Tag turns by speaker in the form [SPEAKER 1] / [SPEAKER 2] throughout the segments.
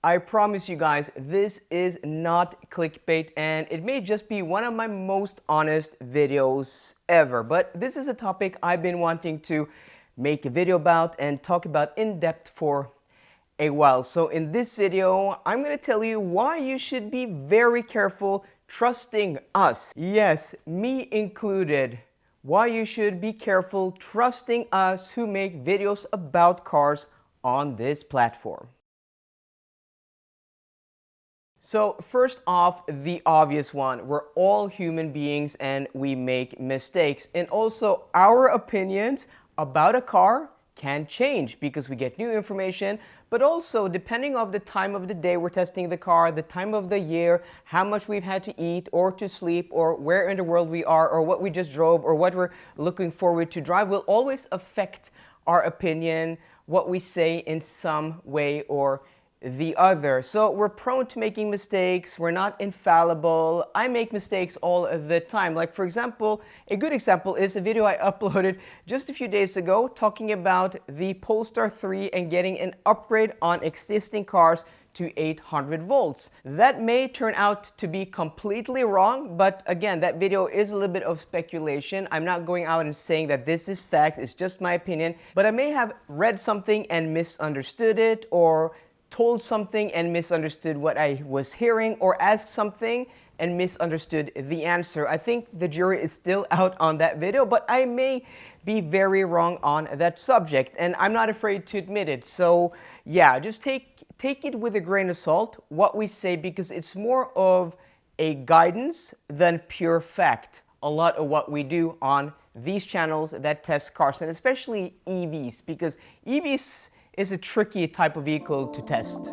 [SPEAKER 1] I promise you guys, this is not clickbait, and it may just be one of my most honest videos ever. But this is a topic I've been wanting to make a video about and talk about in depth for a while. So in this video, I'm going to tell you why you should be very careful trusting us. Yes, me included. Why you should be careful trusting us who make videos about cars on this platform. So first off, the obvious one, we're all human beings and we make mistakes. And also our opinions about a car can change because we get new information, but also depending on the time of the day we're testing the car, the time of the year, how much we've had to eat or to sleep, or where in the world we are, or what we just drove, or what we're looking forward to drive will always affect our opinion, what we say in some way or the other. So we're prone to making mistakes. We're not infallible. I make mistakes all the time. Like, for example, a good example is a video I uploaded just a few days ago talking about the Polestar 3 and getting an upgrade on existing cars to 800 volts. That may turn out to be completely wrong, but again, that video is a little bit of speculation. I'm not going out and saying that this is fact, it's just my opinion, but I may have read something and misunderstood it, or told something and misunderstood what I was hearing, or asked something and misunderstood the answer. I think the jury is still out on that video, but I may be very wrong on that subject, and I'm not afraid to admit it. So yeah, just take it with a grain of salt, what we say, because it's more of a guidance than pure fact. A lot of what we do on these channels that test cars, and especially EVs, because EVs is a tricky type of vehicle to test.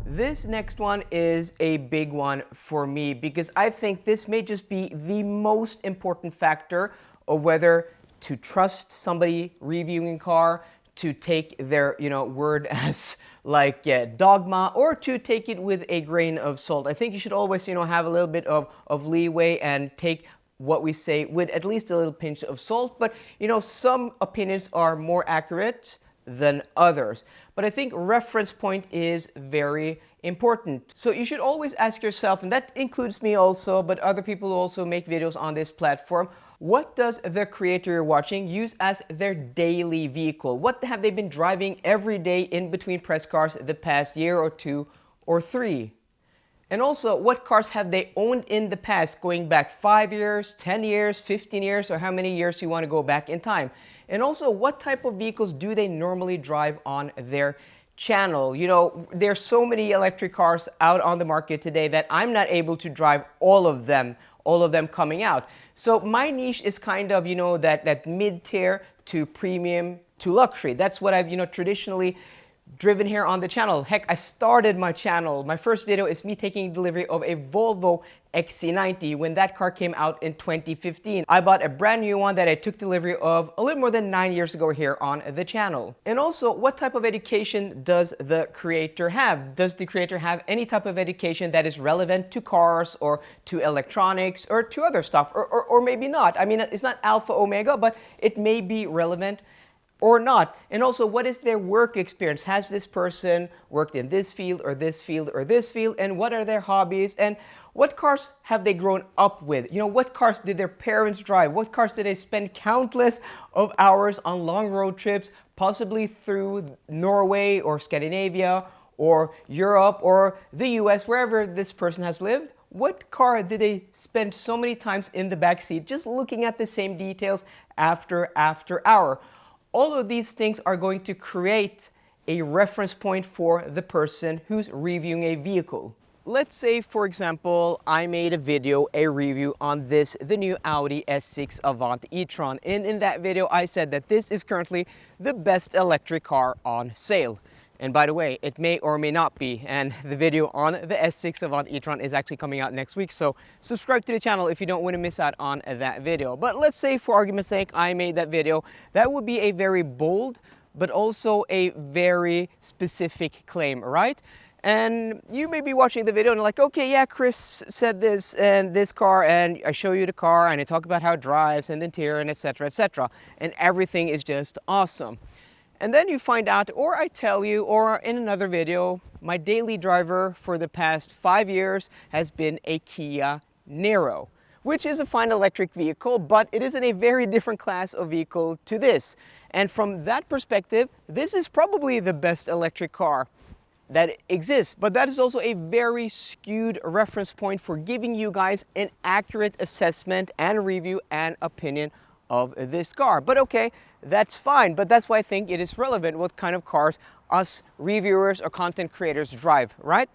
[SPEAKER 1] This next one is a big one for me because I think this may just be the most important factor of whether to trust somebody reviewing a car, to take their word as like dogma, or to take it with a grain of salt. I think you should always have a little bit of leeway and take what we say with at least a little pinch of salt. But some opinions are more accurate than others. But I think reference point is very important. So you should always ask yourself, and that includes me also, but other people who also make videos on this platform, what does the creator you're watching use as their daily vehicle? What have they been driving every day in between press cars the past year or 2 or 3? And also, what cars have they owned in the past, going back 5 years, 10 years, 15 years, or how many years you want to go back in time? And also, what type of vehicles do they normally drive on their channel? There's so many electric cars out on the market today that I'm not able to drive all of them coming out. So my niche is kind of, that mid-tier to premium to luxury. That's what I've, traditionally driven here on the channel. Heck, I started my channel. My first video is me taking delivery of a Volvo XC90 when that car came out in 2015. I bought a brand new one that I took delivery of a little more than 9 years ago here on the channel. And also, what type of education does the creator have? Does the creator have any type of education that is relevant to cars or to electronics or to other stuff? Or maybe not. I mean, it's not alpha omega, but it may be relevant or not. And also, what is their work experience? Has this person worked in this field or this field or this field? And what are their hobbies? And what cars have they grown up with? What cars did their parents drive? What cars did they spend countless of hours on long road trips, possibly through Norway or Scandinavia or Europe or the US, wherever this person has lived? What car did they spend so many times in the back seat just looking at the same details after hour? All of these things are going to create a reference point for the person who's reviewing a vehicle. Let's say, for example, I made a review on the new Audi S6 Avant e-tron. And in that video, I said that this is currently the best electric car on sale. And by the way, it may or may not be. And the video on the S6 Avant e-tron is actually coming out next week. So subscribe to the channel if you don't want to miss out on that video. But let's say, for argument's sake, I made that video. That would be a very bold, but also a very specific claim, right? And you may be watching the video and like, okay, yeah, Chris said this and this car, and I show you the car and I talk about how it drives and the interior and etc. And everything is just awesome. And then you find out, or I tell you, or in another video, my daily driver for the past 5 years has been a Kia Niro, which is a fine electric vehicle, but it is in a very different class of vehicle to this. And from that perspective, this is probably the best electric car that exists. But that is also a very skewed reference point for giving you guys an accurate assessment and review and opinion of this car. But okay, that's fine. But that's why I think it is relevant what kind of cars us reviewers or content creators drive, right?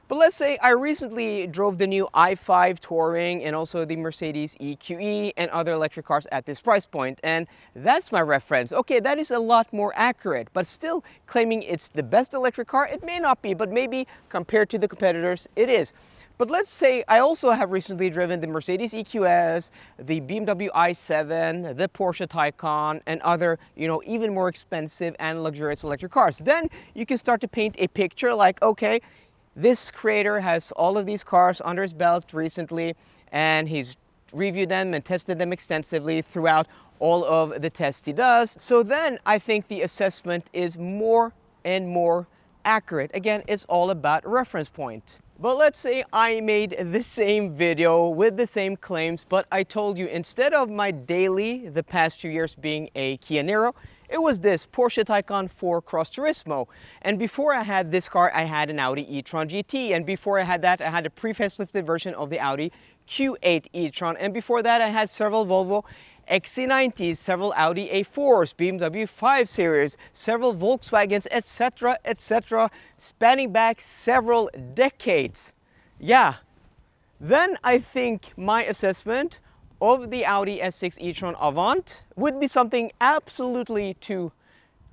[SPEAKER 1] But let's say I recently drove the new i5 Touring and also the Mercedes EQE and other electric cars at this price point, and that's my reference. Okay, that is a lot more accurate, but still claiming it's the best electric car, it may not be, but maybe compared to the competitors, it is. But let's say I also have recently driven the Mercedes EQS, the BMW i7, the Porsche Taycan, and other, even more expensive and luxurious electric cars. Then you can start to paint a picture like, okay, this creator has all of these cars under his belt recently, and he's reviewed them and tested them extensively throughout all of the tests he does. So then I think the assessment is more and more accurate. Again, it's all about reference point. But let's say I made the same video with the same claims, but I told you instead of my daily the past few years being a Kia Niro, it was this Porsche Taycan 4 Cross Turismo. And before I had this car, I had an Audi e-tron GT. And before I had that, I had a pre-facelifted version of the Audi Q8 e-tron. And before that, I had several Volvo XC90s, several Audi A4s, BMW 5 Series, several Volkswagens, etc., etc., spanning back several decades. Yeah. Then I think my assessment of the Audi S6 e-tron Avant would be something absolutely to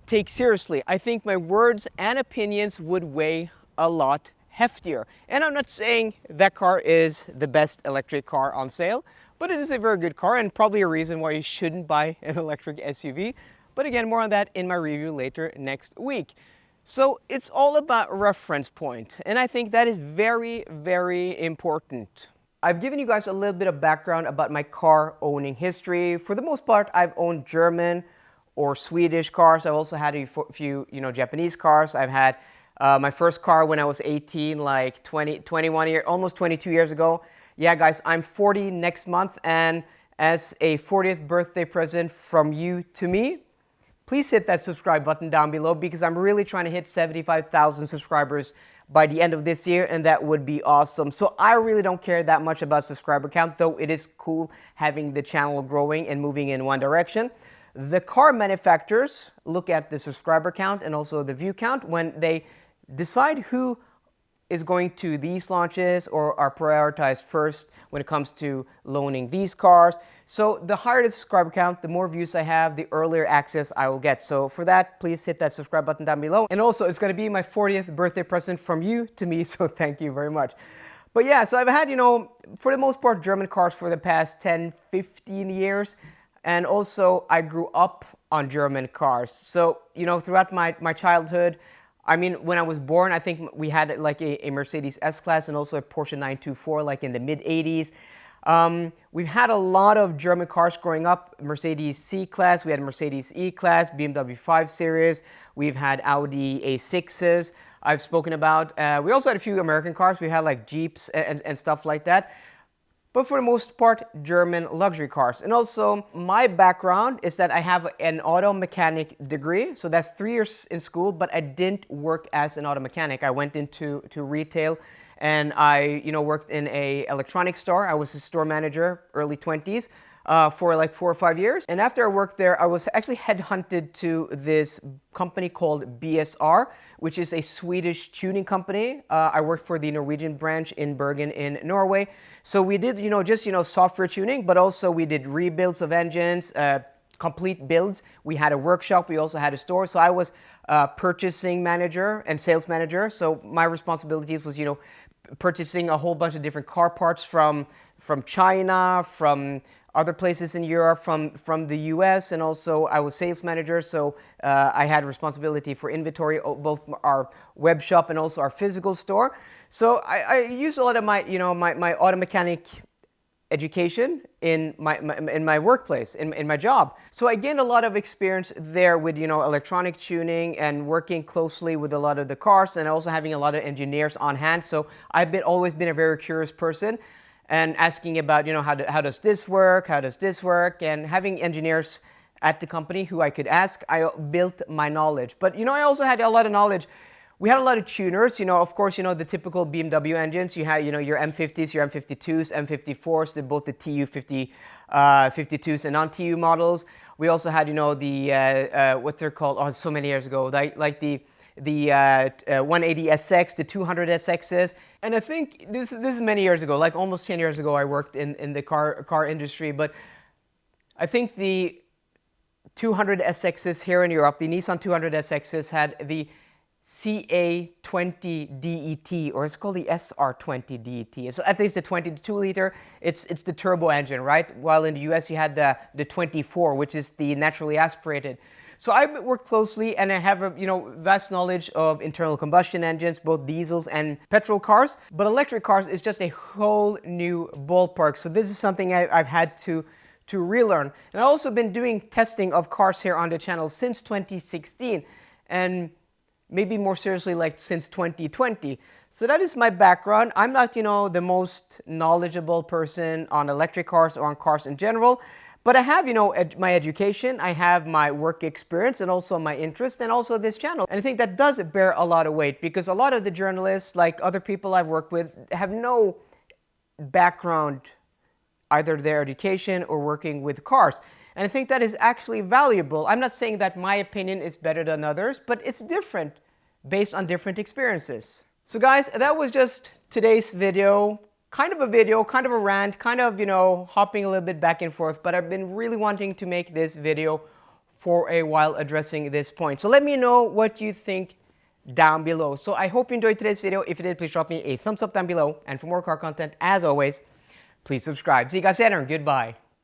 [SPEAKER 1] take seriously. I think my words and opinions would weigh a lot heftier. And I'm not saying that car is the best electric car on sale, but it is a very good car and probably a reason why you shouldn't buy an electric SUV. But again, more on that in my review later next week. So it's all about reference point, and I think that is very, very important. I've given you guys a little bit of background about my car owning history. For the most part, I've owned German or Swedish cars. I've also had a few, Japanese cars. I've had my first car when I was 18, like 21 years, almost 22 years ago. Yeah, guys, I'm 40 next month, and as a 40th birthday present from you to me, please hit that subscribe button down below because I'm really trying to hit 75,000 subscribers by the end of this year, and that would be awesome. So I really don't care that much about subscriber count, though it is cool having the channel growing and moving in one direction. The car manufacturers look at the subscriber count and also the view count when they decide who is going to these launches or are prioritized first when it comes to loaning these cars. So the higher the subscriber count, the more views I have, the earlier access I will get. So for that, please hit that subscribe button down below. And also, it's gonna be my 40th birthday present from you to me, so thank you very much. But yeah, so I've had, for the most part, German cars for the past 10, 15 years. And also, I grew up on German cars. So, throughout my childhood, I mean, when I was born, I think we had like a Mercedes S-Class and also a Porsche 924 like in the mid-80s. We've had a lot of German cars growing up. Mercedes C-Class, we had Mercedes E-Class, BMW 5 Series. We've had Audi A6s I've spoken about. We also had a few American cars. We had like Jeeps and stuff like that. But for the most part, German luxury cars. And also, my background is that I have an auto mechanic degree. So that's 3 years in school, but I didn't work as an auto mechanic. I went into retail, and I worked in a electronics store. I was a store manager, early 20s, for like 4 or 5 years. And after I worked there, I was actually headhunted to this company called BSR, which is a Swedish tuning company. I worked for the Norwegian branch in Bergen in Norway. So we did, just software tuning, but also we did rebuilds of engines, complete builds. We had a workshop. We also had a store. So I was purchasing manager and sales manager. So my responsibilities was, purchasing a whole bunch of different car parts from China, from other places in Europe, from the US, and also I was sales manager, so I had responsibility for inventory, both our web shop and also our physical store. So I use a lot of my, my auto mechanic education in my workplace, in my job. So I gained a lot of experience there with, electronic tuning and working closely with a lot of the cars, and also having a lot of engineers on hand. So I've always been a very curious person, and asking about, how does this work, and having engineers at the company who I could ask, I built my knowledge. But I also had a lot of knowledge. We had a lot of tuners, of course, the typical BMW engines. You had, your M50s, your M52s, M54s, both the TU 52s and non-TU models. We also had, the, what they're called, so many years ago, like the 180SX, the 200SXs. And I think this is many years ago, like almost 10 years ago, I worked in the car industry. But I think the 200SXs here in Europe, the Nissan 200SXs had the CA20DET, or it's called the SR20DET. So at least the 22 liter, it's the turbo engine, right? While in the US you had the 24, which is the naturally aspirated. So I work closely, and I have a vast knowledge of internal combustion engines, both diesels and petrol cars. But electric cars is just a whole new ballpark. So this is something I've had to relearn. And I've also been doing testing of cars here on the channel since 2016. And maybe more seriously, like since 2020. So that is my background. I'm not, the most knowledgeable person on electric cars or on cars in general, but I have, my education, I have my work experience, and also my interest, and also this channel. And I think that does bear a lot of weight, because a lot of the journalists, like other people I've worked with, have no background, either their education or working with cars. And I think that is actually valuable. I'm not saying that my opinion is better than others, but it's different based on different experiences. So guys, that was just today's video. Kind of a rant, kind of, hopping a little bit back and forth, but I've been really wanting to make this video for a while addressing this point. So let me know what you think down below. So I hope you enjoyed today's video. If you did, please drop me a thumbs up down below. And for more car content, as always, please subscribe. See you guys later, and goodbye.